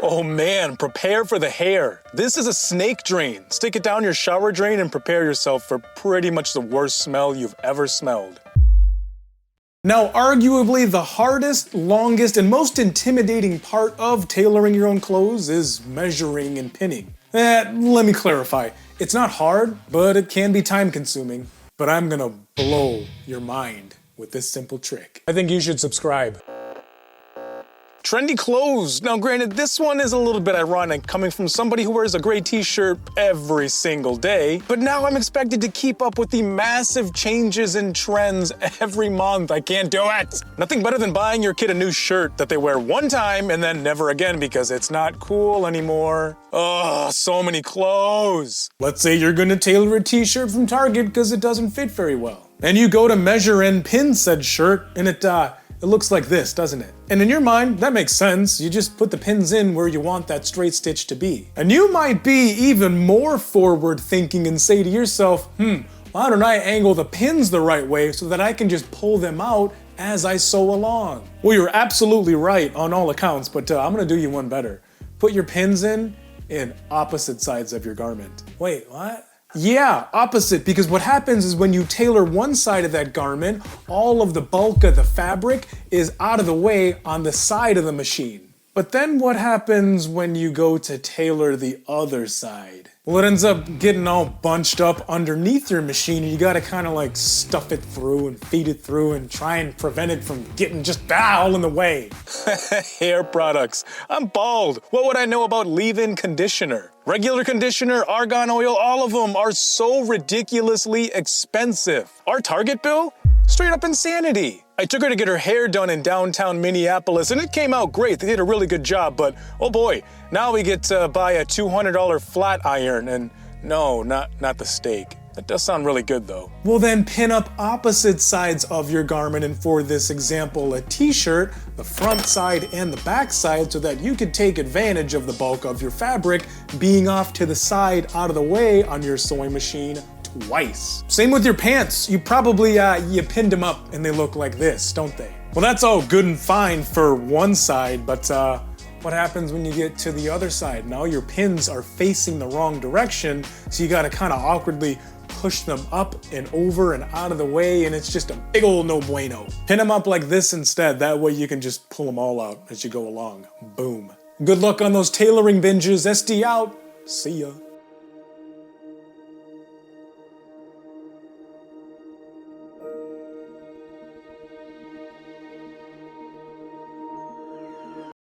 Oh man, prepare for the hair. This is a snake drain. Stick it down your shower drain and prepare yourself for pretty much the worst smell you've ever smelled. Now, arguably the hardest, longest, and most intimidating part of tailoring your own clothes is measuring and pinning. Let me clarify. It's not hard, but it can be time consuming. But I'm gonna blow your mind with this simple trick. I think you should subscribe. Trendy Clothes. Now granted, this one is a little bit ironic coming from somebody who wears a gray t-shirt every single day, but now I'm expected to keep up with the massive changes in trends every month. I can't do it. Nothing better than buying your kid a new shirt that they wear one time and then never again because it's not cool anymore. Oh, so many clothes. Let's say you're gonna tailor a t-shirt from Target because it doesn't fit very well. And you go to measure and pin said shirt and it looks like this, doesn't it? And in your mind, that makes sense. You just put the pins in where you want that straight stitch to be. And you might be even more forward thinking and say to yourself, why don't I angle the pins the right way so that I can just pull them out as I sew along? Well, you're absolutely right on all accounts, but I'm gonna do you one better. Put your pins in opposite sides of your garment. Wait, what? Yeah, opposite, because what happens is when you tailor one side of that garment, all of the bulk of the fabric is out of the way on the side of the machine. But then what happens when you go to tailor the other side? Well, it ends up getting all bunched up underneath your machine and you gotta kind of like stuff it through and feed it through and try and prevent it from getting just all in the way. Hair products. I'm bald. What would I know about leave-in conditioner? Regular conditioner, argan oil, all of them are so ridiculously expensive. Our Target bill? Straight up insanity. I took her to get her hair done in downtown Minneapolis and it came out great. They did a really good job, but oh boy, now we get to buy a $200 flat iron and no, not the steak. That does sound really good though. Well then pin up opposite sides of your garment, and for this example, a t-shirt, the front side and the back side, so that you could take advantage of the bulk of your fabric being off to the side out of the way on your sewing machine twice. Same with your pants. You probably, you pinned them up and they look like this, don't they? Well, that's all good and fine for one side, but what happens when you get to the other side? Now your pins are facing the wrong direction, so you gotta kind of awkwardly push them up and over and out of the way, and it's just a big old no bueno. Pin them up like this instead, that way you can just pull them all out as you go along. Boom. Good luck on those tailoring binges. SD out. See ya.